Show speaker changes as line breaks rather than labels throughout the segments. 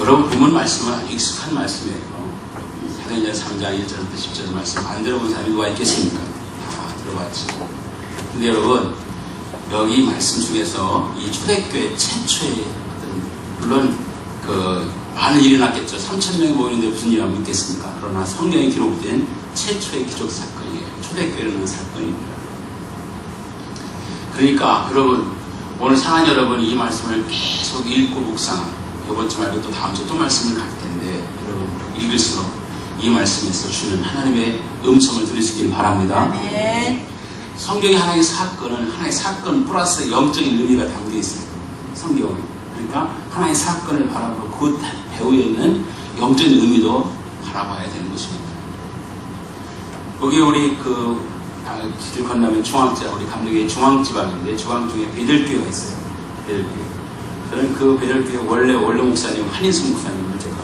여러분 본문 말씀은 아주 익숙한 말씀이에요. 사도행전 3장 1절부터 10절 말씀 안 들어본 사람이 누가 있겠습니까? 다 들어봤죠. 근데 여러분 여기 말씀 중에서 이 초대교회 최초의 물론 많은 일이 났겠죠. 3,000명이 모이는데 무슨 일이 있겠습니까? 그러나 성경에 기록된 최초의 기적 사건이에요. 초대교회라는 사건입니다. 그러니까 여러분 오늘 상한 여러분이 이 말씀을 계속 읽고 묵상하고 이번 주 말고 또 다음 주 또 말씀을 갈 텐데 여러분 읽을수록 이 말씀에서 주는 하나님의 음성을 들으시길 바랍니다.
네.
성경의 하나의 사건은 하나의 사건 플러스 영적인 의미가 담겨 있어요. 성경은. 그러니까 하나의 사건을 바라보고 그 배후에 있는 영적인 의미도 바라봐야 되는 것입니다. 여기 우리 길 건너면 중앙지방, 우리 감리교회 중앙지방인데 중앙 중에 베들교회가 있어요. 베들교회. 저는 그 베들교회 원래 목사님 한인숙 목사님을 제가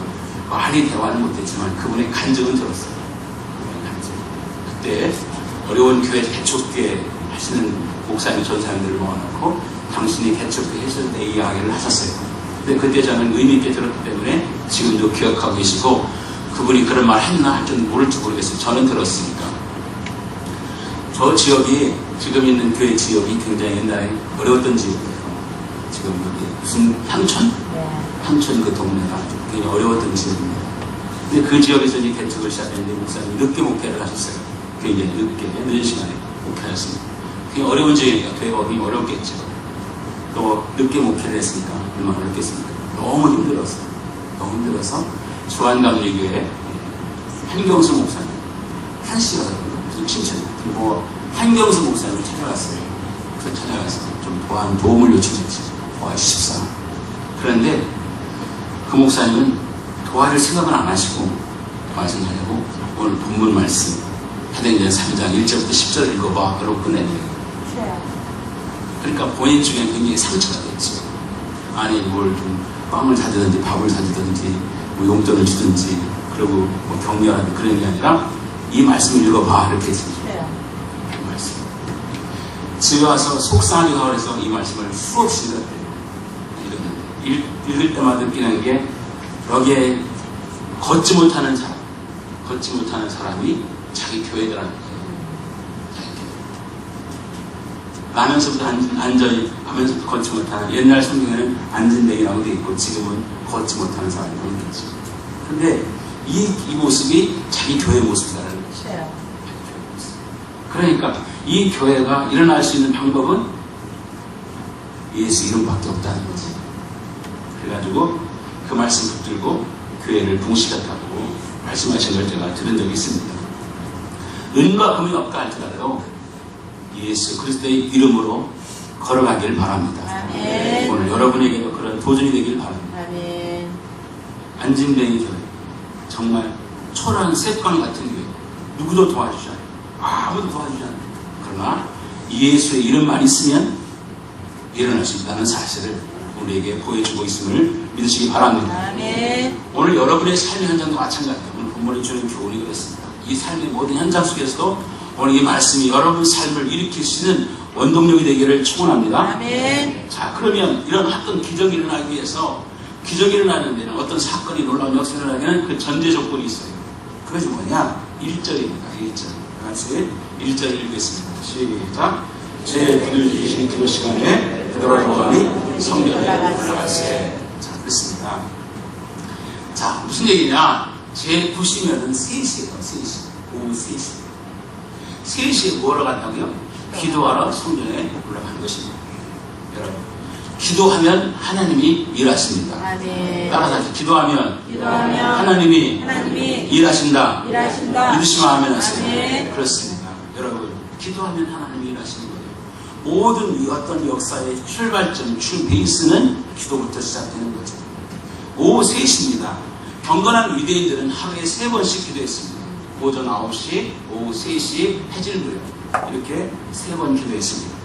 많이 대화는 못했지만 그분의 간증은 들었어요. 그때 어려운 교회 개척교회 하시는 목사님 전사님들을 모아놓고 당신이 개척교회 했을 때 이야기를 하셨어요. 근데 그때 저는 의미 있게 들었기 때문에 지금도 기억하고 계시고 그분이 그런 말 했나 할 줄 모를지 모르겠어요. 저는 들었으니까. 저 지역이 지금 있는 교회 지역이 굉장히 옛날에 어려웠던 지역이에요. 지금 여기 무슨 향촌? 향촌 그 동네가 굉장히 어려웠던 지역입니다. 근데 그 지역에서 이제 개척을 시작했는데 목사님이 늦게 목회를 하셨어요. 굉장히 늦은 시간에 목회하셨습니다. 굉장히 어려운 지역이니까 교회가 어디 어렵겠죠. 또 늦게 목회를 했으니까 얼마나 어렵겠습니까? 너무 힘들었어요. 너무 힘들어서 주한감리교회 한경수 목사님 한씨가 무슨 친척이에요. 그리고 한경수 목사님을 찾아갔어요. 그래서 찾아가서 좀 도움을 요청했지. 도와주십사. 그런데 그 목사님은 도와줄 생각은 안 하시고 말씀하려고 오늘 본문 말씀 사도행전 3장 1절부터 10절 읽어봐 그러고 끝내네요. 그러니까 본인 중에 굉장히 상처가 됐죠. 아니 뭘 좀 빵을 사주든지 밥을 사주든지 뭐 용돈을 주든지 그리고 뭐 격려하는 그런 게 아니라 이 말씀을 읽어봐 이렇게 했습니다. 이 말씀. 집에 와서 속상하기도 하고 그래서 이 말씀을 수없이 읽을 때마다 느끼는 게 여기에 걷지 못하는 사람이 자기 교회라는 거예요. 나면서부터 안전히 하면서부터 걷지 못하는 옛날 성경에는 안진뱅이라고 되어 있고 지금은 걷지 못하는 사람이라고 되어 있죠. 근데 이 모습이 자기 교회 모습이라는 거죠. 그러니까 이 교회가 일어날 수 있는 방법은 예수 이름밖에 없다는 거지. 그래가지고 그 말씀 붙들고 교회를 붕시갔다고 말씀하신 걸 제가 들은 적이 있습니다. 은과 금이 없다 할지라도 예수 그리스도의 이름으로 걸어가길 바랍니다.
아멘.
오늘 여러분에게도 그런 도전이 되길 바랍니다.
아멘.
안진뱅이 교회 정말 초라한 쇠빵 같은 교회 누구도 도와주지 않아요. 아무도 도와주지 않아요. 그러나 예수의 이름만 있으면 일어날 수 있다는 사실을 우리에게 보여주고 있음을 믿으시기 바랍니다.
아멘.
오늘 여러분의 삶의 현장도 마찬가지예요. 오늘 본문이 주는 교훈이 그렇습니다. 이 삶의 모든 현장 속에서도 오늘 이 말씀이 여러분 삶을 일으킬 수 있는 원동력이 되기를 축원합니다.
아멘.
자, 그러면 이런 어떤 기적이 일어나기 위해서 기적이 일어나는 데는 어떤 사건이 놀라운 역사가 일어나기에는 그 전제 조건이 있어요. 그것이 뭐냐? 1절입니다. 1절. 같이 1절 읽겠습니다. 시작. 제 분을 이기신 기도 시간에 베드로가 성전에 올라갔어요. 자, 그렇습니다. 자, 무슨 얘기냐? 제 9시면은 3시예요. 3시. 오후 3시. 3시에 뭐하러 갔다고요? 기도하러 성전에 올라간 것입니다. 여러분, 기도하면 하나님이 일하십니다.
아멘.
따라서 기도하면 하나님이 일하신다. 믿으시면 아멘 하세요.
아멘.
그렇습니다. 여러분, 기도하면 하나님이 일하시는 거예요. 모든 어떤 역사의 출발점, 베이스는 기도부터 시작되는 거죠. 오후 3시입니다. 경건한 유대인들은 하루에 3번씩 기도했습니다. 오전 9시, 오후 3시, 해질 무렵 이렇게 3번 기도했습니다.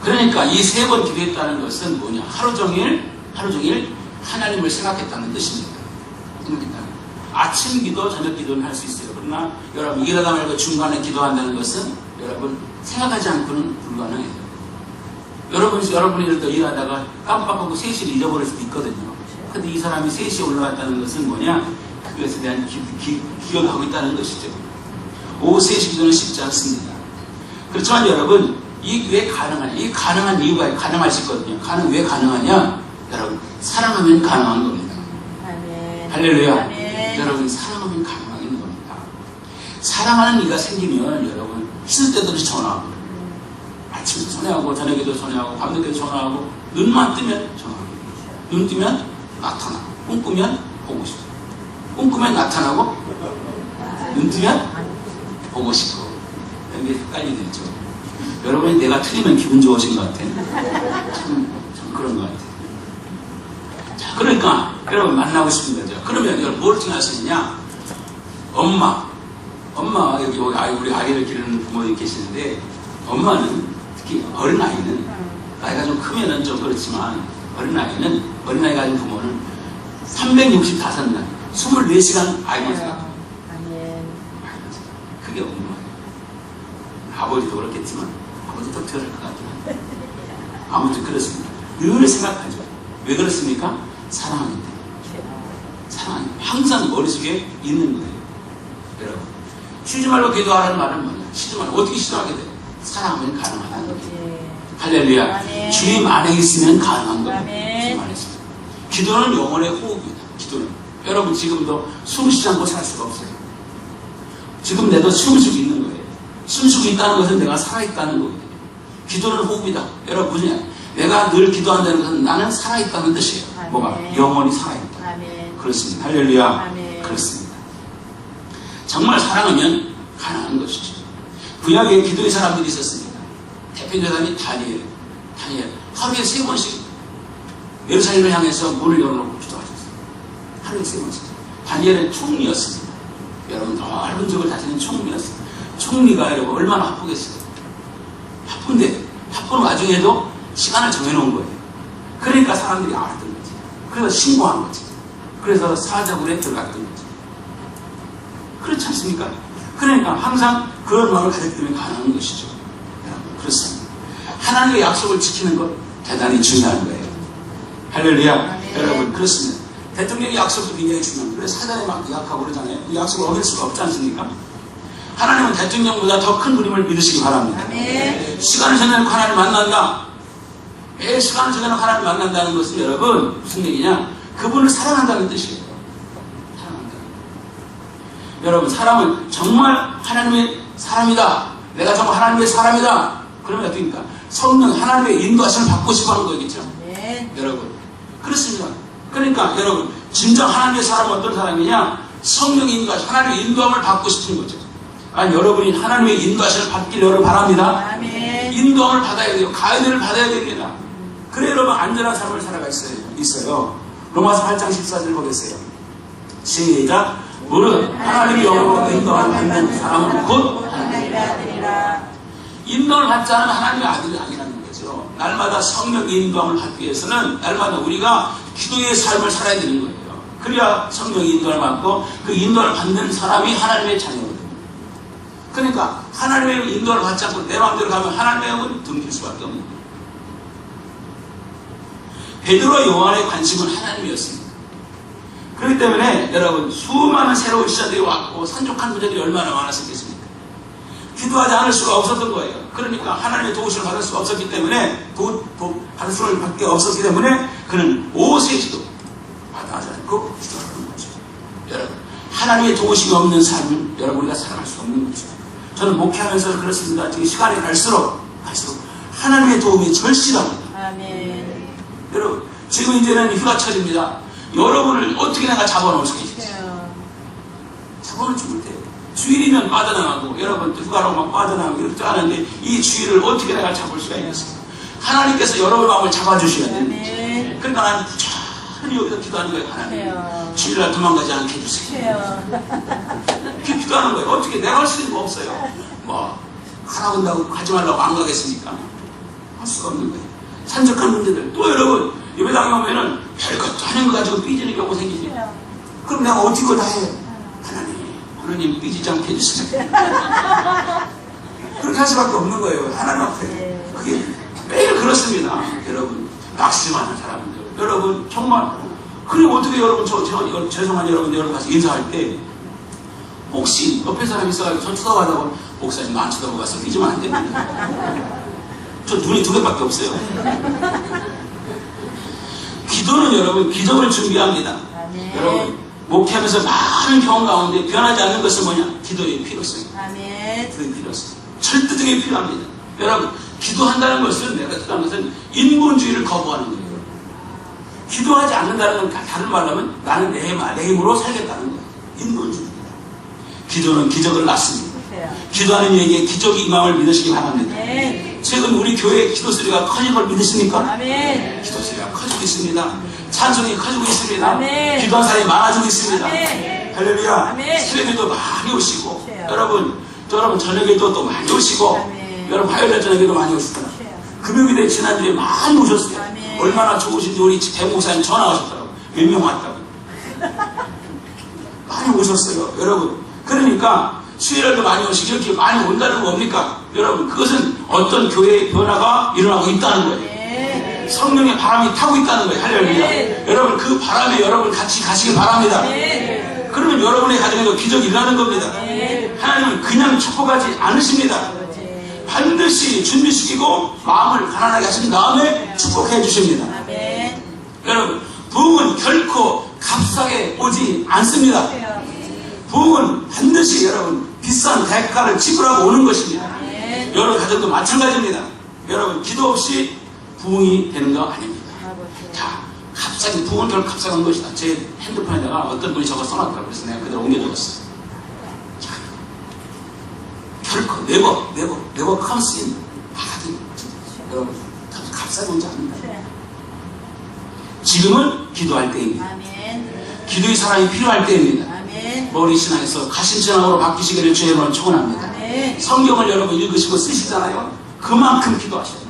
그러니까 이 3번 기도했다는 것은 뭐냐? 하루 종일 하나님을 생각했다는 뜻입니다. 아침 기도, 저녁 기도는 할 수 있어요. 그러나 여러분 일하다 말고 중간에 기도한다는 것은 여러분 생각하지 않고는 불가능해요. 여러분이 일하다가 깜빡하고 3시를 잊어버릴 수도 있거든요. 근데 이 사람이 3시에 올라갔다는 것은 뭐냐? 그것에 대한 기억하고 있다는 것이죠. 오후 3시 기도는 쉽지 않습니다. 그렇지만 여러분, 이게 왜 가능하냐? 이 가능한 이유가 가능할 수 있거든요. 왜 가능하냐? 여러분, 사랑하면 가능한 겁니다.
아멘.
할렐루야.
아멘.
여러분, 사랑하면 가능한 겁니다. 사랑하는 이가 생기면 여러분, 있을 때도 전화하고, 아침에 전화하고, 저녁에도 전화하고, 밤늦게도 전화하고, 눈만 뜨면 전화하고, 눈 뜨면 나타나고, 꿈꾸면 보고 싶고, 꿈꾸면 나타나고, 눈 뜨면 보고 싶고, 이게 헷갈리게 되죠. 여러분이 내가 틀리면 기분 좋으신 것 같아요. 참 그런 것 같아요. 자, 그러니까 여러분 만나고 싶은 거죠. 그러면 여러분 뭘 생각할 수 있냐? 엄마 여기 우리 아이를 기르는 부모님 계시는데, 엄마는 특히 어린아이는 나이가 좀 크면은 좀 그렇지만, 어린아이가 가진 부모는 365날 24시간 아이만 생각합니다.
아멘.
그게 엄마예요. 아버지도 그렇겠지만, 아버지도 덜할 것 같지만, 아무튼 그렇습니다. 늘 생각하죠. 왜 그렇습니까? 사랑합니다. 사랑합니다. 항상 머릿속에 있는 거예요. 여러분, 쉬지 말고 기도하라는 말은 뭐냐? 쉬지 말고 어떻게 기도하게 돼요? 사랑하면 가능하다는 거예요. 할렐루야.
아멘.
주님 안에 있으면 가능한 거예요.
아멘.
주님 안에 있으면. 기도는 영혼의 호흡입니다. 기도는. 여러분 지금도 숨 쉬지 않고 살 수가 없어요. 지금 내도 숨쉬고 있는 거예요. 숨쉬고 있다는 것은 내가 살아있다는 거예요. 기도는 호흡이다. 여러분 무슨 내가 늘 기도한다는 것은 나는 살아있다는 뜻이에요.
아멘.
뭐가? 영혼이 살아있다.
아멘.
그렇습니다. 할렐루야.
아멘.
그렇습니다. 정말 사랑하면 가능한 것이죠. 구약에 기도의 사람들이 있었습니다. 대표적인 사람이 다니엘. 하루에 3번씩 예루살렘을 향해서 문을 열어놓고 기도하셨어요. 하루에 3번씩. 다니엘은 총리였습니다. 여러분 넓은 적을 다스리는 총리였습니다. 총리가 여러분 얼마나 바쁘겠어요. 바쁜 와중에도 시간을 정해놓은 거예요. 그러니까 사람들이 알았던 거지. 그래서 신고한 거지. 그래서 사자굴에 들어갔던 거지. 그렇지 않습니까? 그러니까 항상 그런 마음을 가졌기 때문에 가능한 것이죠. 여러분 그렇습니다. 하나님의 약속을 지키는 것 대단히 중요한 거예요. 할렐루야.
네.
여러분 그렇습니다. 대통령의 약속도 굉장히 중요합니다. 그래서 사단에 막 약하고 그러잖아요. 그 약속을 어길 수가 없지 않습니까? 하나님은 대통령보다 더 큰 그림을 믿으시기 바랍니다.
아멘.
시간을 정해놓고 하나님을 만난다. 왜 시간을 정해놓고 하나님을 만난다는 것은 여러분 무슨 얘기냐? 그분을 사랑한다는 뜻이에요. 사랑한다. 여러분 사람은 정말 하나님의 사람이다. 내가 정말 하나님의 사람이다. 그러면 어떻습니까? 성령 하나님의 인도하심을 받고 싶어하는 거겠죠.
아멘.
여러분 그렇습니다. 그러니까 여러분 진정 하나님의 사람은 어떤 사람이냐? 성령의 인도하심, 하나님의 인도함을 받고 싶은 거죠. 아니 여러분이 하나님의 인도하심을 받기를 여러분 바랍니다.
아멘.
인도함을 받아야 돼요. 가이드를 받아야 됩니다. 그래 여러분 안전한 삶을 살아가 있어요. 로마서 8장 14절 보겠어요. 시작. 무릇 하나님의 영으로 인도함을 받는 사람은 곧
하나님의 아들이라.
인도를 받지 않은 하나님의 아들이 아니라는 거죠. 날마다 성령의 인도함을 받기 위해서는 날마다 우리가 기도의 삶을 살아야 되는 거예요. 그래야 성령의 인도를 받고 그 인도를 받는 사람이 하나님의 자녀거든요. 그러니까 하나님의 인도를 받지 않고 내 마음대로 가면 하나님의 영은 등질 수밖에 없는 거예요. 베드로와 요한의 관심은 하나님이었습니다. 그렇기 때문에 여러분 수많은 새로운 지자들이 왔고 산족한 문제들이 얼마나 많았었겠습니까? 기도하지 않을 수가 없었던 거예요. 그러니까 하나님의 도우심을 받을 수가 없었기 때문에 받을 수밖에 없었기 때문에 그는 오세시도 받아하지 않고 기도하는 거죠. 여러분 하나님의 도우심이 없는 삶을 여러분 우리가 살아갈 수 없는 거죠. 저는 목회하면서 그렇습니다. 지금 시간이 갈수록 하나님의 도움이 절실합니다.
아멘.
여러분 지금 이제는 휴가철입니다. 여러분을 어떻게 내가 잡아놓을 수 있겠어요? 잡아놓지 못해요. 주일이면 빠져나가고 여러분 휴가로 막 빠져나가고 이렇게 하는데 이 주일을 어떻게 내가 잡을 수가 있겠어요? 하나님께서 여러분 마음을 잡아주셔야 됩니다. 그러니까 나는 천천히 여기서 기도하는 거예요. 하나님 주일날 도망가지 않게 해주세요. 이렇게 기도하는 거예요. 어떻게 내가 할 수 있는 거 없어요. 뭐 하라고 한다고 가지 말라고 안 가겠습니까? 할 수가 없는 거예요. 산적한 문제들 또 여러분 예배당에 오면은 별것도 하는 거 가지고 삐지는 경우 생기지. 그럼 내가 어떻게 그걸 다 해요? 하나님 삐지지 않게 해주세요. 그렇게 할 수밖에 없는 거예요. 하나님 앞에. 그게 매일 그렇습니다. 여러분 낙심하는 사람들 여러분 정말 그래 어떻게 여러분 죄송한 여러분 같이 인사할 때 혹시 옆에 사람이 있어가지고 저 쳐다봐다가 목사님 안 쳐다보고 가서 잊으면 안 됩니다. 저 눈이 2개밖에 없어요. 기도는 여러분 기적을 준비합니다.
아멘.
여러분 목회하면서 많은 경험 가운데 변하지 않는 것은 뭐냐? 기도의 필요성.
아멘.
기도의 필요성. 절대적인 필요합니다. 여러분 기도한다는 것은 내가 기도하는 것은 인본주의를 거부하는 거예요. 기도하지 않는다는 건 다른 말로 하면 나는 내 힘으로 살겠다는 거예요. 인본주의. 기도는 기적을 낳습니다. 기도하는 얘기에 기적이 임함을 믿으시기 바랍니다.
아멘.
최근 우리 교회의 기도 소리가 커진 걸 믿으십니까?
아멘.
기도 소리가 커지고 있습니다. 찬송이 커지고 있습니다.
아멘.
기도한 사람이 많아지고 있습니다.
아멘.
할렐루야.
아멘.
새벽에도 많이 오시고
그래요.
여러분 저녁에도 또 많이 오시고
아멘.
여러분 화요일날 저녁에도 많이 오시더라.
그래요.
금요일에 지난주에 많이 오셨어요.
아멘.
얼마나 좋으신지 우리 대목사님 전화 오셨더라고요. 몇 명 왔다고. 많이 오셨어요. 여러분 그러니까 수요일에도 많이 오시고 이렇게 많이 온다는 건 뭡니까? 여러분 그것은 어떤 교회의 변화가 일어나고 있다는 거예요.
아멘.
성령의 바람이 타고 있다는 거예요. 할렐루야.
아멘.
여러분 그 바람에 여러분 같이 가시기 바랍니다.
아멘.
그러면 여러분의 가정에도 기적이 일어나는 겁니다.
아멘.
하나님은 그냥 축복하지 않으십니다.
그렇지.
반드시 준비시키고 마음을 가난하게 하신 다음에 축복해 주십니다.
아멘.
여러분 부흥은 결코 값싸게 오지 않습니다.
그래요.
부흥은 반드시 여러분 비싼 대가를 지불하고 오는 것입니다.
아멘.
여러분 가정도 마찬가지입니다. 여러분 기도 없이 부흥이 되는 거 아닙니다.
아버지.
자, 갑자기 부흥은 결코 값싸는 것이다. 제 핸드폰에다가 어떤 분이 적어 써놨더라고요. 그래서 내가 그대로 옮겨 적었어요. 자, 결코 never comes in. 여러분 값싸게 오지 않는다. 지금은 기도할 때입니다.
아멘.
기도의 사람이 필요할 때입니다.
아멘.
머리 신앙에서 가신신앙으로 바뀌시기를 주의 이름으로 축원합니다.
아멘.
성경을 여러분 읽으시고 쓰시잖아요. 그만큼 기도하셔야 돼요.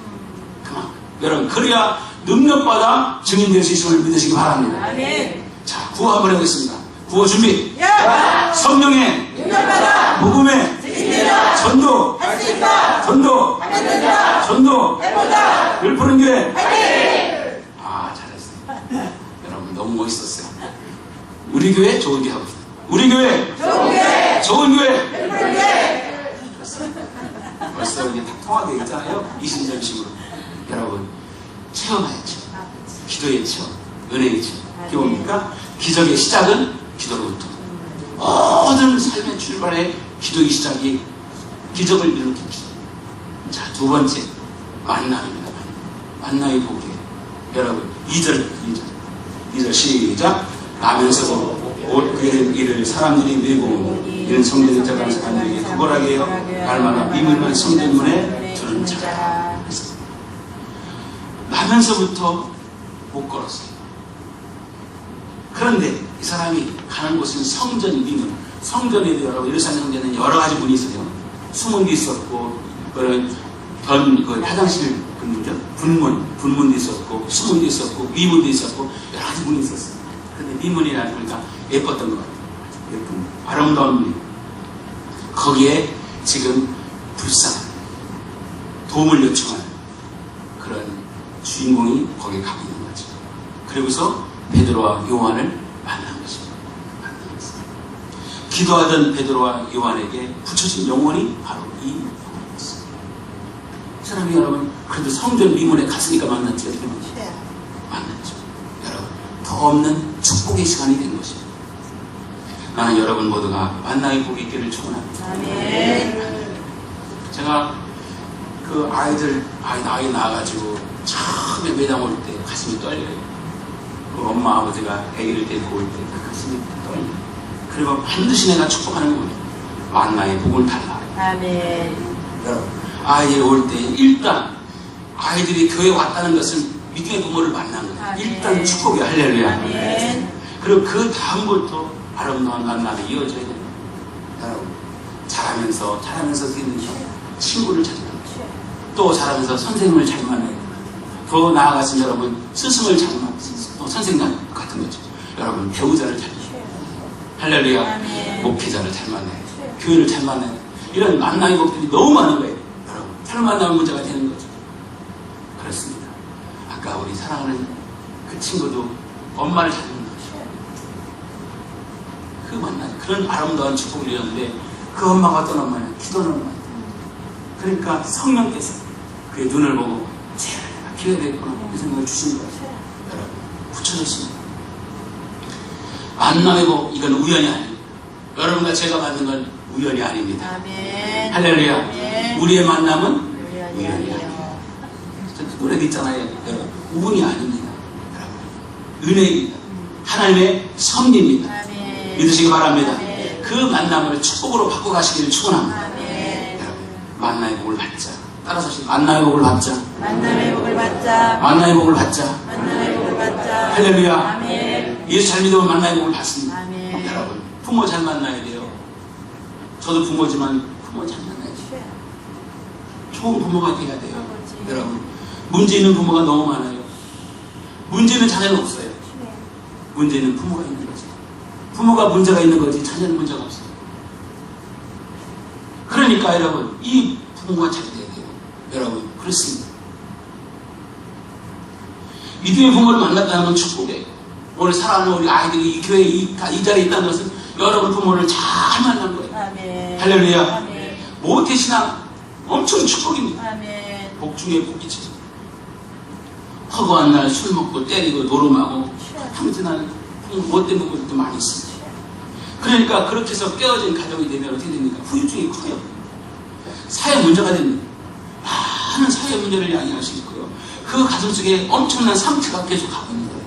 그만큼. 여러분 그래야 능력받아 증인될 수 있음을 믿으시기 바랍니다.
아멘.
자, 구호 한번 해보겠습니다. 구호 준비.
야!
성령의
능력받아
복음의
증인되라.
전도
할 수 있다.
전도
하면 된다.
전도
해보자.
율푸른 교회.
화이팅!
아, 잘했어요. 여러분 너무 멋있었어요. 우리 교회 좋은 교회 하고 있어요. 우리 교회
좋은 교회.
좋은 교회.
율푸른 교회.
벌써 이게 다 통화되어 있잖아요. 이신전식으로. 여러분 체험하였죠. 기도의 체험, 은혜의 체험. 그게 뭡니까? 기적의 시작은 기도로부터. 모든 삶의 출발에 기도의 시작이 기적을 일으킨 기도. 자, 두 번째 만남입니다. 만남의 복이에요. 여러분 2절 시작. 나면서 그의 일을 사람들이 메고 이런 성전에 들어가는 사람들에게 구걸하게 해요. 날마다 미문한 성전문에 두는 자라. 나면서부터 못 걸었어요. 그런데 이 사람이 가는 곳은 성전 미문. 성전에도 여러분 예루살렘 성전에는 여러 가지 문이 있어요. 수문도 있었고 화장실 분문도 있었고 수문도 있었고 위문도 있었고 여러 가지 문이 있었어요. 그런데 미문이라 보니까 예뻤던 것 같아요. 예쁜 아름다운 문. 거기에 지금 불쌍한 도움을 요청하는 그런 주인공이 거기에 가고 있는 거죠. 그리고서 베드로와 요한을 만난 것입니다. 기도하던 베드로와 요한에게 붙여진 영혼이 바로 이 영혼이었어요. 사람이 여러분 그래도 성전 미문에 갔으니까 만났지 어떻게 만났죠. 여러분 더 없는 축복의 시간이 된 것입니다. 나는 여러분 모두가 만남의 복이 있기를 축원합니다.
아멘.
제가 그 아이 낳아가지고 처음에 매장 올 때 가슴이 떨려요. 그 엄마 아버지가 아기를 데리고 올 때 그 가슴이 떨려요. 그리고 반드시 내가 축복하는 겁니다. 만나의 복을 달라.
아멘.
여러분 아이들이 올 때 일단 아이들이 교회 왔다는 것은 믿음의 부모를 만난 거예요.
아멘.
일단 축복이 할렐루야.
아멘.
그리고 그 다음부터 아름다운 만남이 이어져야 됩니다. 여러분 자라면서 친구를 찾는 거예요. 또 자라면서 선생님을 잘 만나야 돼요. 더 나아가신 여러분 스승을 잘 만나요. 또 선생님 같은 거죠. 여러분 배우자를 잘 만나요. 할렐루야.
아멘.
목회자를 잘 만나요. 교회를 잘 만나요. 이런 만남의 복들이 너무 많은 거예요. 여러분 잘 만나는 문제가 되는 거죠. 그렇습니다. 아까 우리 사랑하는 그 친구도 엄마를 잘 만나요. 그 만남, 그런 아름다운 축복을 이뤘는데 그 엄마가 어떤 엄마냐? 기도하는 엄마. 그러니까 성령께서 그의 눈을 보고 제가 기회가 됐구나 이 생각을 주신 거예요. 여러분 붙여줬습니다. 만남의 복 이건 우연이 아닙니다. 여러분과 제가 만든 건 우연이 아닙니다.
아멘.
할렐루야.
아멘.
우리의 만남은
우연이
우연이
아니에요.
아닙니다. 노래도 있잖아요. 여러분 운이 아닙니다. 여러분 은혜입니다. 하나님의 섭리입니다.
아멘.
믿으시기 바랍니다.
아멘.
그 만남을 축복으로 바꿔가시기를 축원합니다.
아멘.
여러분 만남의 복을 받자. 따라서 만남의 복을 받자.
만남의 복을 받자.
만남의 복을 받자.
만남의 복을 받자.
할렐루야.
아멘.
예수 잘 믿으면 만남의 복을 받습니다.
아멘.
여러분 부모 잘 만나야 돼요. 저도 부모지만 부모 잘 만나야 돼요. 좋은 부모가 돼야 돼요.
아버지.
여러분 문제 있는 부모가 너무 많아요. 문제 있는 자녀는 없어요. 문제 있는 부모가 있는 거지. 부모가 문제가 있는 거지 자녀는 문제가 없어요. 그러니까 여러분 이 부모가 잘 돼야 돼요. 여러분 그렇습니다. 믿음의 부모를 만났다는 건 축복이에요. 오늘 사랑하는 우리 아이들이 이 교회에 이 자리에 있다는 것은 여러분 부모를 잘 만난 거예요.
아멘.
할렐루야.
아멘.
모태신앙 엄청 축복입니다.
아멘.
복 중에 복이죠. 허구한 날 술 먹고 때리고 노름하고 항진하는 못된 부분도 많이 있습니다. 그러니까 그렇게 해서 깨어진 가정이 되면 어떻게 됩니까? 후유증이 커요. 사회 문제가 됩니다. 많은 사회 문제를 양해할 수 있고요. 그 가정 속에 엄청난 상처가 계속 가고 있는 거예요.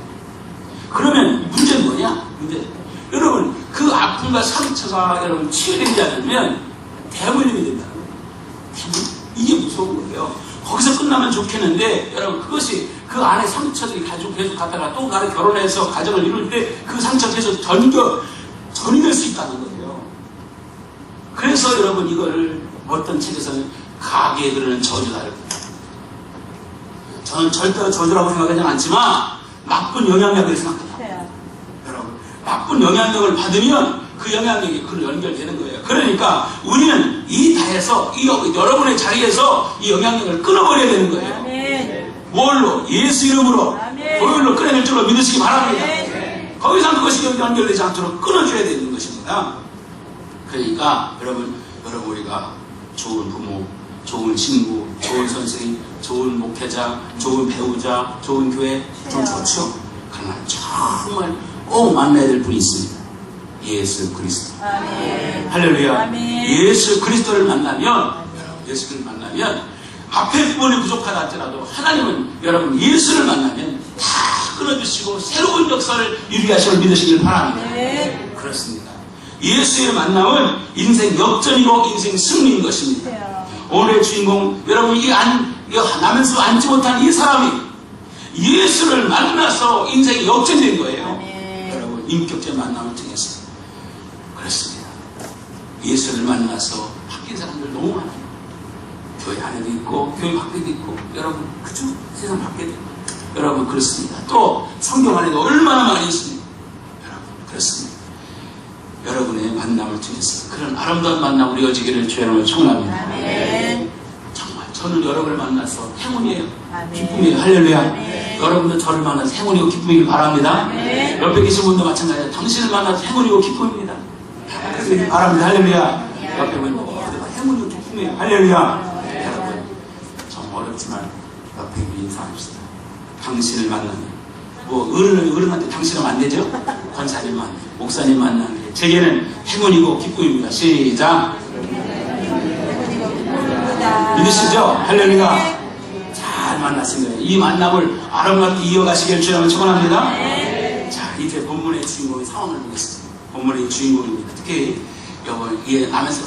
그러면 문제는 뭐냐? 문제. 여러분 그 아픔과 상처가 여러분 치유되지 않으면 대물림이 된다는 거예요. 이게 무서운 거예요. 거기서 끝나면 좋겠는데 여러분 그것이 그 안에 상처들이 계속 갔다가 또 가서 결혼해서 가정을 이룰 때 그 상처가 계속 전이 될 수 있다는 거예요. 그래서 여러분 이거를 어떤 책에서는 가게에 그르는 저주다. 저는 절대로 저주라고 생각하지 않지만 나쁜 영향력을 생각합니다. 여러분 나쁜 영향력을 받으면 그 영향력이 그로 연결되는 거예요. 그러니까 우리는 이 달에서 여러분의 자리에서 이 영향력을 끊어버려야 되는 거예요.
아멘.
뭘로? 예수 이름으로
아멘.
보혈로 끊어낼 줄로 믿으시기 바랍니다.
아멘.
더 이상 그것이 연결되지 않도록 끊어줘야 되는 것입니다. 그러니까 여러분 우리가 좋은 부모, 좋은 친구, 좋은 선생님, 좋은 목회자, 좋은 배우자, 좋은 교회 좀 좋죠. 그러나 정말 꼭 만나야 될 분이 있습니다. 예수 그리스도.
아멘.
할렐루야.
아멘.
예수 그리스도를 만나면 예수 그리스도를 만나면 앞에 부분이 부족하다 할지라도 하나님은 여러분 예수를 만나면 다 끊어주시고 새로운 역사를 이루게 하심을 믿으시길 바랍니다.
네.
그렇습니다. 예수의 만남은 인생 역전이고 인생 승리인 것입니다. 오늘의 주인공 여러분 나면서 앉지 못한 이 사람이 예수를 만나서 인생이 역전된 거예요.
아멘.
여러분 인격적 만남을 통해서 그렇습니다. 예수를 만나서 바뀐 사람들 너무 많아요. 교회 안에도 있고 교회 밖에도 있고 여러분 그죠? 세상 밖에도 여러분 그렇습니다. 또 성경 안에도 얼마나 많이 있습니다. 여러분 그렇습니다. 여러분의 만남을 통해서 그런 아름다운 만남을 이어지기를 주님으로 축원합니다.
아멘.
정말 저는 여러분을 만나서 행운이에요.
아멘.
기쁨이에요. 할렐루야.
아멘.
여러분도 저를 만나서 행운이고 기쁨이길 바랍니다.
아멘.
옆에 계신 분도 마찬가지예요. 당신을 만나서 행운이고 기쁨입니다. 기쁨이길 바랍니다. 할렐루야. 옆에 분도 행운이고 기쁨이에요. 할렐루야. 여러분 정말 어렵지만 옆에 인사합시다. 당신을 만나면 어른한테 당신은 안 되죠? 권사님 만나면 목사님 만나는 게 제게는 행운이고 기쁨입니다. 시작. 믿으시죠? 할렐루야. 잘 만났습니다. 이 만남을 아름답게 이어가시길 주님을 축원합니다. 자, 이제 본문의 주인공의 상황을 보겠습니다. 본문의 주인공입니다. 특히 여러분 이게 남에서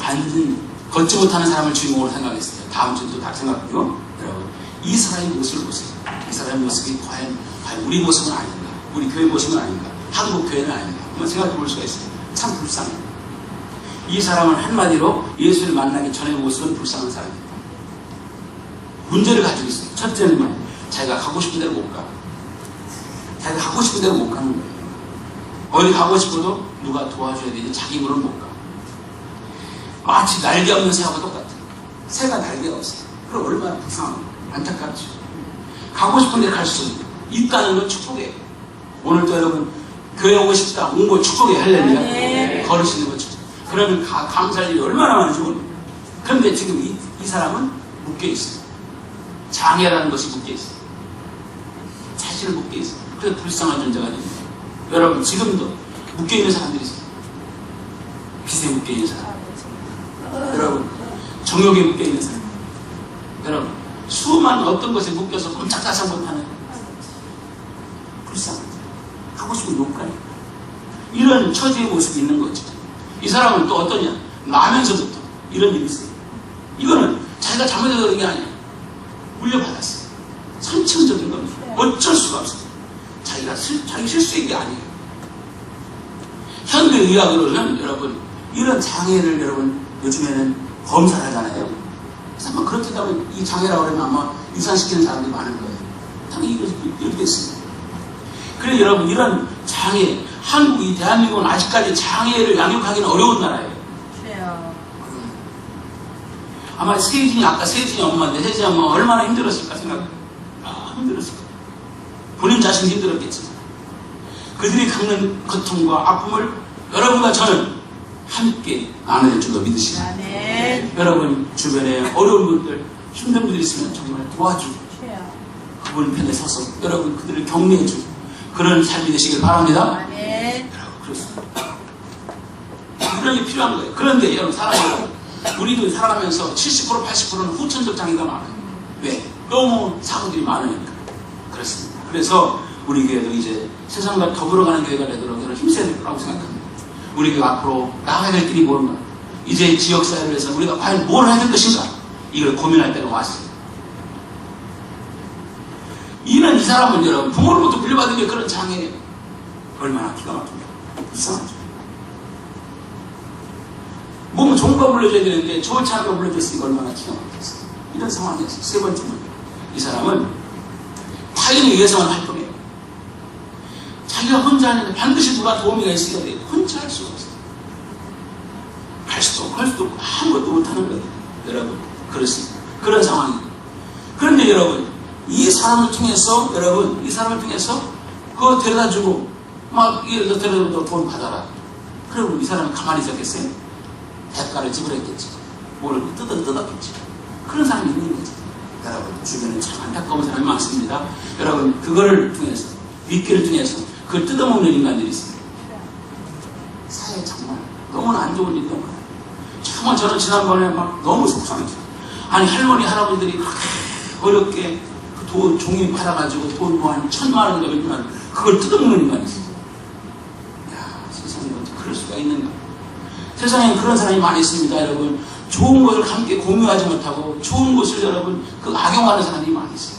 걷지 못하는 사람을 주인공으로 생각했어요. 다음 주도 다 생각하고요. 여러분 이 사람의 모습을 보세요. 이 사람의 모습이 과연 우리 모습은 아닌가? 우리 교회 모습은 아닌가? 한국 교회는 아닌가? 한번 생각해 볼 수가 있어요. 참 불쌍해요. 이 사람은 한마디로 예수를 만나기 전의 모습은 불쌍한 사람입니다. 문제를 가지고 있어요. 첫째는요, 자기가 가고 싶은 대로 못 가. 자기가 가고 싶은 대로 못 가는 거예요. 어디 가고 싶어도 누가 도와줘야 되지 자기 힘으로 못 가. 마치 날개 없는 새하고 똑같아요. 새가 날개가 없어요. 그럼 얼마나 불쌍하고 안타깝죠. 가고 싶은 데 갈 수 있다는 건 축복이에요. 오늘도 여러분 교회 오고 싶다. 온 거 축복이에요. 할렐루야. 버릇이 있는 거죠. 그러면 감사할 일이 얼마나 많은지 모르는 거예요. 그런데 지금 이 사람은 묶여있어요. 장애라는 것이 묶여있어요. 자신을 묶여있어요. 그래서 불쌍한 존재가 됩니다. 여러분, 지금도 묶여있는 사람들이 있어요. 빚에 묶여있는 사람. 여러분, 정욕에 묶여있는 사람. 여러분, 수많은 어떤 것에 묶여서 꼼짝달싹 못하는 불쌍한 하고 싶은 욕까지 이런 처지의 모습이 있는 거죠. 이 사람은 또 어떠냐? 나면서부터 이런 일이 있어요. 이거는 자기가 잘못해서 그런 게 아니야. 물려받았어요. 선천적인 겁니다. 어쩔 수가 없어요. 자기 실수인 게 아니에요. 현대의학으로는 여러분 이런 장애를 여러분 요즘에는 검사를 하잖아요. 그래서 아마 그렇게 되면 이 장애라고 하면 아마 유산시키는 사람들이 많은 거예요. 당연히 이렇게 됐습니다. 그래서 여러분 이런 장애, 한국이 대한민국은 아직까지 장애를 양육하기는 어려운 나라예요.
그래요.
아마 세진이 아까 세진이 엄마인데 세진이 엄마 얼마나 힘들었을까 생각해요. 힘들었을까. 본인 자신이 힘들었겠지만 그들이 겪는 고통과 아픔을 여러분과 저는 함께 나눠낼 줄로 믿으시고 여러분 주변에 어려운 분들 힘든 분들이 있으면 정말 도와주고 그분 편에 서서 여러분 그들을 격려해주고 그런 삶이 되시길 바랍니다. 여러분 그렇습니다. 그런 게 필요한 거예요. 그런데 여러분 사람은 우리도 살아가면서 70% 80%는 후천적 장애가 많아요. 왜? 너무 사고들이 많으니까. 그렇습니다. 그래서 우리 교회도 이제 세상과 더불어가는 교회가 되도록 저는 힘써야 될 거라고 생각합니다. 우리 교회 앞으로 나가야 될 길이 뭔가, 이제 지역사회를 위해서 우리가 과연 뭘 해야 될 것인가, 이걸 고민할 때가 왔어요. 이 사람은 여러분 부모로부터 물려받은 게 그런 장애예요. 얼마나 기가 막힙니다. 불쌍하죠. 몸은 좋은 거 물려줘야 되는데 좋은 차가 물려줬으니까 얼마나 기가 막혔어요. 이런 상황이었어요. 세 번째는 이 사람은 타인에 의해서만 활동해요. 자기가 혼자 하는데 반드시 누가 도우미가 있어야 돼요. 혼자 할 수가 없어요. 갈 수도 없고 할 수도 없고 아무것도 못하는 거예요. 여러분 그렇습니다. 그런 상황이에요. 그런데 여러분 이 사람을 통해서 그거 데려다주고 막 이래서 데려다주고 돈 받아라. 그리고 이 사람은 가만히 있었겠어요? 대가를 지불했겠지. 뭘 뜯었겠지. 그런 사람이 있는 거죠. 여러분 주변에 참 안타까운 사람이 많습니다. 여러분 그걸 통해서 윗길을 통해서 그걸 뜯어먹는 인간들이 있습니다. 사회에 정말 너무나 안 좋은 일이 너무 많아요. 정말 저는 지난번에 막 너무 속상했어요. 아니 할머니 할아버지들이 그렇게 어렵게 돈 종이 팔아가지고 돈 뭐 한 1,000만 원인가 몇만 원 그걸 뜯어먹는 인간이 있어요. 야 세상에 어떻게 그럴 수가 있는가. 세상에 그런 사람이 많이 있습니다. 여러분 좋은 것을 함께 공유하지 못하고 좋은 것을 여러분 그 악용하는 사람이 많이 있어요.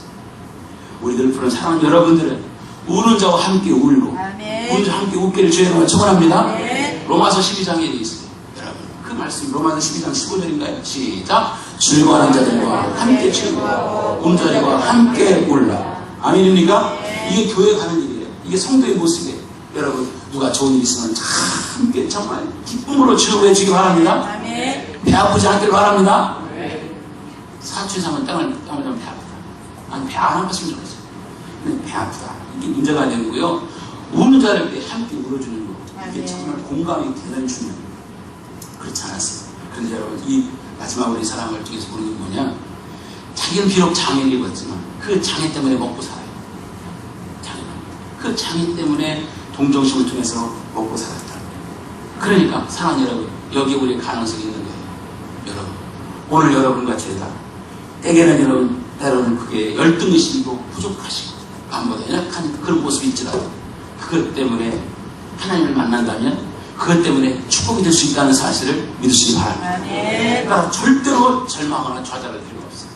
우리들 그런 사랑하는 여러분들은 우는 자와 함께 울고 우는 자와 함께 웃기를 주의로 축원합니다. 로마서 12장에 되어 있습니다. 여러분 그 말씀 로마서 12장 15절인가요? 시작. 즐거워하는 자들과 함께 즐거워 우는 자들과 함께 울라. 아멘입니까? 이게 교회 가는 일이에요. 이게 성도의 모습이에요. 여러분 누가 좋은 일 있으면 함께 정말 기쁨으로 즐거워해 주기 바랍니다. 배 아프지 않길 바랍니다. 사춘상은 땅을 배 아프다. 아니 배 안 아팠으면 좋겠어요. 배 아프다. 이게 문제가 되고요. 우는 자를 때 함께 울어주는 거. 이게 정말 공감이 대단히 중요해요. 그렇지 않았어요. 그런데 여러분 이 마지막으로 이 사람을 통해서 보는 게 뭐냐. 자기는 비록 장애를 입었지만 그 장애 때문에 먹고 살아요. 그 장애 때문에 동정심을 통해서 먹고 살았다. 그러니까 사랑하는 여러분 여기 우리의 가능성이 있는 거예요. 여러분 오늘 여러분과 제가 때에는 여러분 때로는 그게 열등의식이고 부족하시고 남보다 연약한 그런 모습이 있지라도 그것 때문에 하나님을 만난다면 그것 때문에 축복이 될 수 있다는 사실을 믿으시기 바랍니다. 그러니까 절대로 절망하거나 좌절할 필요가 없어요.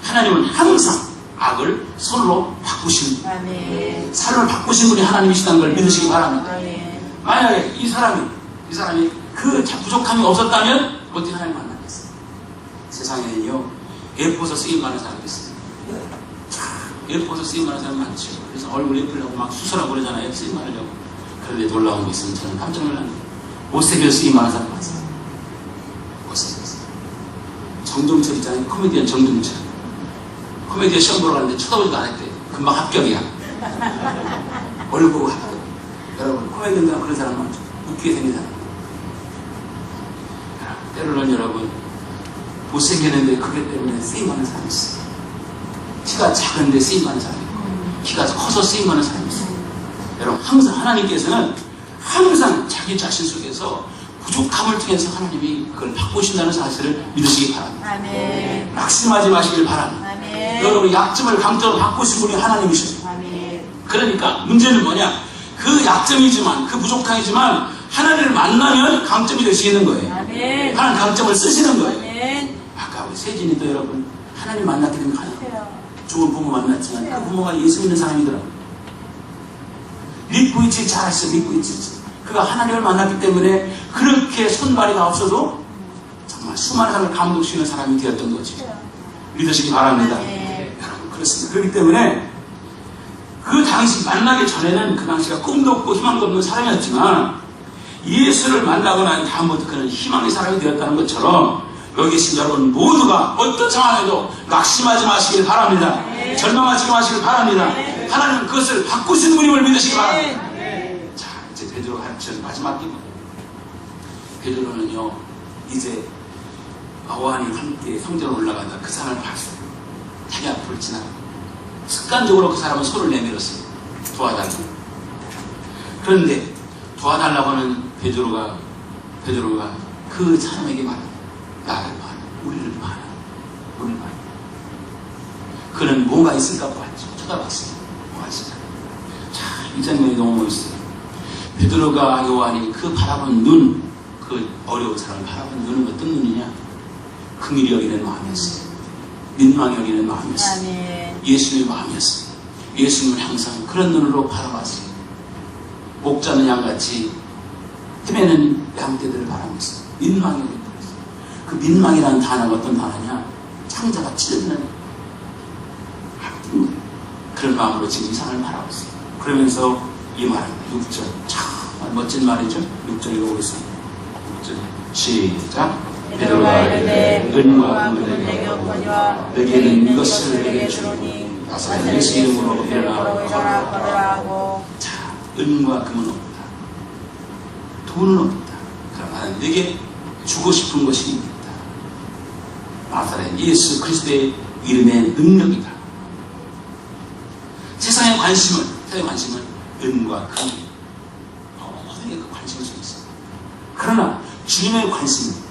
하나님은 항상 악을 선으로 바꾸신 삶을 바꾸신 분이 하나님이시다는 걸 믿으시기 바랍니다. 만약에 이 사람이 그 부족함이 없었다면 어떻게 하나님 만나겠어요? 세상에는요 예뻐서 쓰임 많은 사람이 있어요. 예뻐서 쓰임 많은 사람 많죠. 그래서 얼굴 예쁘려고 막 수술하고 그러잖아요. 쓰임 많으려고. 그런데 놀라운 게 있으면 저는 깜짝 놀랐는데 못생겨서 쓰임 많은 사람 많아요. 못생겨서. 정종철 있잖아요. 코미디언 정종철. 코미디언 시험 보러 갔는데 쳐다보지도 않았대요. 금방 합격이야. 얼굴 보고 합격. 여러분 코미디언들 그런 사람 많죠. 웃기게 생긴 사람. 때로는 여러분 못생겼는데 그것 때문에 쓰임받는 사람이 있어요. 키가 작은데 쓰임받는 사람이 있고 키가 커서 쓰임받는 사람이 있어요. 여러분 항상 하나님께서는 항상 자기 자신 속에서 부족함을 통해서 하나님이 그걸 바꾸신다는 사실을 믿으시기 바랍니다.
아멘.
낙심하지 마시길 바랍니다.
아멘.
여러분 약점을 강점으로 바꾸신 분이 하나님이십니다.
아멘.
그러니까 문제는 뭐냐? 그 약점이지만 그 부족함이지만 하나님을 만나면 강점이 될 수 있는 거예요.
아멘.
하나님 강점을 쓰시는 거예요.
아멘.
아까 우리 세진이도 여러분 하나님 만났기 때문에 가요.
그래요.
좋은 부모 만났지만 그 부모가 예수 믿는 사람이더라고요. 믿고 있지 잘했어. 믿고 있지. 그가 하나님을 만났기 때문에 그렇게 손발이가 없어도 정말 수많은 사람을 감동시키는 사람이 되었던 거지. 믿으시기 바랍니다.
네.
여러분 그렇습니다. 그렇기 때문에 그 당시 만나기 전에는 그 당시가 꿈도 없고 희망도 없는 사람이었지만 예수를 만나고 난 다음부터 그는 희망의 사람이 되었다는 것처럼 여기 계신 여러분 모두가 어떤 상황에도 낙심하지 마시길 바랍니다.
네.
절망하지 마시길 바랍니다.
네.
하나님은 그것을 바꾸시는 분임을 믿으시기 바랍니다.
네.
자, 이제 베드로가 가르치는 마지막 기분. 베드로는요, 이제 요한이 함께 성전에 올라가다 그 사람을 봤어요. 자기 앞을 지나가. 습관적으로 그 사람은 손을 내밀었어요. 도와달라고. 그런데 도와달라고 하는 베드로가 그 사람에게 말합니다. 나를 봐라. 우리를 봐라. 우리를 봐라. 그는 뭐가 있을까 봤죠. 쳐다봤어요. 뭐가 있을까. 자, 이 장면이 너무 멋있어요. 베드로가 요한이 그 바라본 눈, 그 어려운 사람을 바라본 눈은 어떤 눈이냐? 긍휼히 여기는 마음이었어요. 민망히 여기는 마음이었어요.
아멘.
예수님의 마음이었어요. 예수님을 항상 그런 눈으로 바라봤어요. 목자는 양같이 헤매는 양떼들을 바라봤어요. 민망히 여기는 거였어요. 그 민망이라는 단어가 어떤 단어냐? 창자가 찢어지는 그런 마음으로 지금 이 상을 바라봤어요. 그러면서 이 말은 6절 참 멋진 말이죠. 6절 읽어보겠습니다. 6절 시작.
베드로가 이르되
은과
금은
금을
내게 없거니와
내게는 이것을 내게 주니 나사렛 예수 이름으로 일어나
걸으라 하고.
자, 은과 금은 없다. 돈은 없다. 그러나 내게 주고 싶은 것이 있다. 나사렛 예수 그리스도의 이름의 능력이다. 세상의 관심은 은과 금, 모든 게 그 관심을 수 있어요. 그러나 주님의 관심은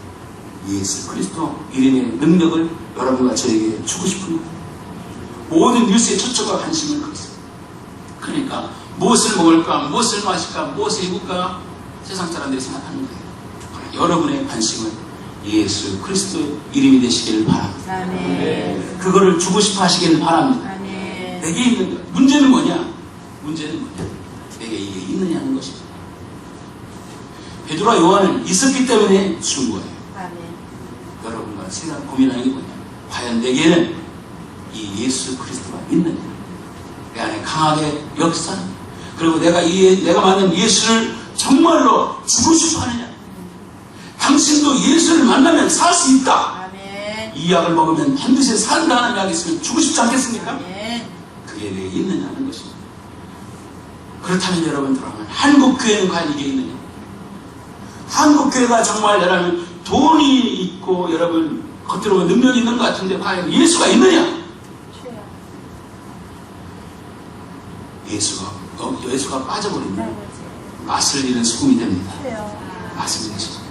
예수 그리스도 이름의 능력을 여러분과 저에게 주고 싶은 거예요. 모든 뉴스의 초점과 관심은 그것입니다. 그러니까 무엇을 먹을까, 무엇을 마실까, 무엇을 입을까 세상 사람들이 생각하는 거예요. 그러나 여러분의 관심은 예수 그리스도 이름이 되시기를 바랍니다.
아멘.
그거를 주고 싶어 하시기를 바랍니다.
아멘.
내게 있는 것. 문제는 뭐냐? 내게 이게 있느냐는 것이죠. 베드로와 요한은 있었기 때문에 준 거예요.
아멘.
여러분과 생각 고민하는 게 뭐냐? 과연 내게는 이 예수 그리스도가 있느냐? 내 안에 강하게 역사는 그리고 내가 만난 예수를 정말로 주고 싶어 하느냐? 당신도 예수를 만나면 살 수 있다.
아멘.
이 약을 먹으면 반드시 산다는 약이 있으면 주고 싶지 않겠습니까?
아멘.
그게 내게 있느냐는 것입니다. 그렇다면 여러분들은 한국교회는 과연 이게 있느냐? 한국교회가 정말 여러분 돈이 있고 여러분 겉으로 보면 능력이 있는 것 같은데 과연 예수가 있느냐? 예수가 빠져버리면 맛을 잃은 소금이 됩니다. 맛을 잃은 소금.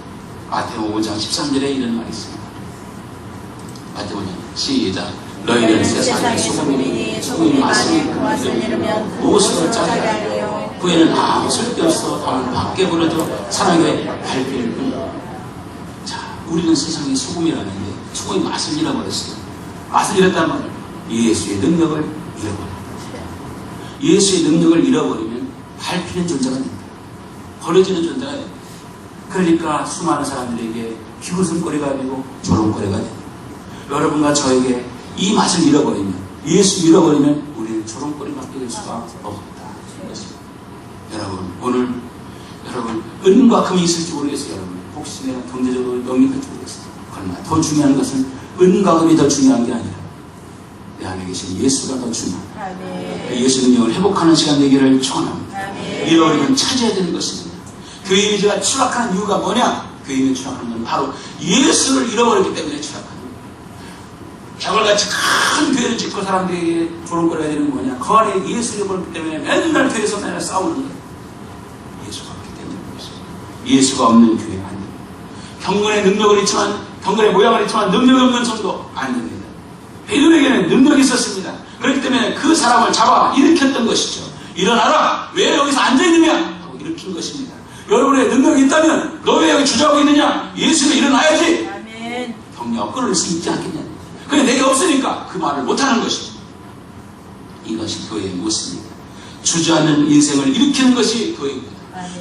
마태복음 5장 13절에 이런 말이 있습니다. 마태복음 시작. 너희는 세상의 소금이니 소금이 맛을 잃으면 무엇으로 짜게 하리요? 후에는 아무 쓸데없어 다만 밖에 버려져 사람에게 밟힐 뿐이다. 자, 우리는 세상의 소금이라는데 소금이 맛을 잃어버렸어요. 맛을 잃었단 말이에요. 예수의 능력을 잃어버려요. 예수의 능력을 잃어버리면 밟히는 존재가 됩니다. 버려지는 존재가 됩니다. 그러니까 수많은 사람들에게 비웃음거리가 되고 조롱거리가 됩니다. 여러분과 저에게 이 맛을 잃어버리면, 예수 잃어버리면 우리는 조롱거리밖에 될 수가 없다. 여러분, 오늘 여러분 은과 금이 있을지 모르겠어요. 여러분 혹시 내가 경제적으로 영리할지 모르겠어요. 그러나 더 중요한 것은 은과 금이 더 중요한 게 아니라 내 안에 계신 예수가 더 중요합니다. 그 예수 능력을 회복하는 시간 되기를 축원합니다. 잃어버리면 찾아야 되는 것입니다. 교회 의지가 추락하는 이유가 뭐냐? 교회 교인이 추락하는 건 바로 예수를 잃어버렸기 때문에 추락하는 거예요. 개발같이 큰 교회를 짓고 사람들에게 조롱거려야 되는 거 뭐냐? 그 안에 예수를 잃어버렸기 때문에 맨날 교회에서 맨날 싸우는 거예요. 예수가 없기 때문에 그렇습니다. 예수가 없는 교회 아닙니다. 경건의 능력은 있지만, 경건의 모양은 있지만 능력이 없는 성도 아닙니다. 베드로에게는 능력이 있었습니다. 그렇기 때문에 그 사람을 잡아 일으켰던 것이죠. 일어나라! 왜 여기서 앉아있느냐? 하고 일으킨 것입니다. 여러분의 능력이 있다면 너 왜 여기 주저하고 있느냐? 예수가 일어나야지!
아멘.
격려하고 끊을 수 있지 않겠냐? 그래 내게 없으니까 그 말을 못하는 것입니다. 이것이 교회의 모습입니다. 주저앉는 인생을 일으키는 것이 교회입니다.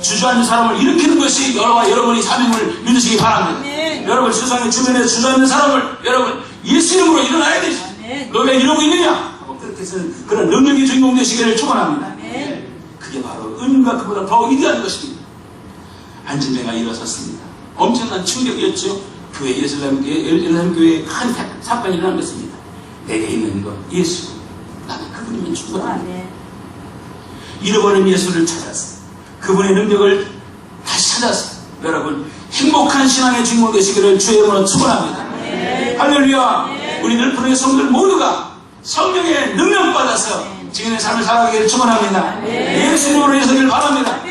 주저앉는 사람을 일으키는 것이 여러와 여러분이 사명을 믿으시기 바랍니다.
아멘.
여러분 세상의 주변에 주저앉는 사람을 여러분 예수 이름으로 일어나야 되지.
아멘.
너 왜 이러고 있느냐? 그렇게 해서 그런 능력이 주인공 되시기를 축원합니다.
아멘.
그게 바로 은과 그보다 더 위대한 것입니다. 안진배가 일어섰습니다. 엄청난 충격이었죠. 교회 예루살렘 교회에 큰 사건이 일어난 것입니다. 내게 있는 것 예수. 나는 그분이면 충분합니다.
아멘.
잃어버린 예수를 찾아서 그분의 능력을 다시 찾아서 여러분 행복한 신앙의 주인공 되시기를 주의 이름으로 축원합니다. 할렐루야. 우리 늘푸르의 성들 모두가 성령의 능력 받아서 지금의 삶을 살아가기를 축원합니다. 예수 이름으로 인사드리길 바랍니다.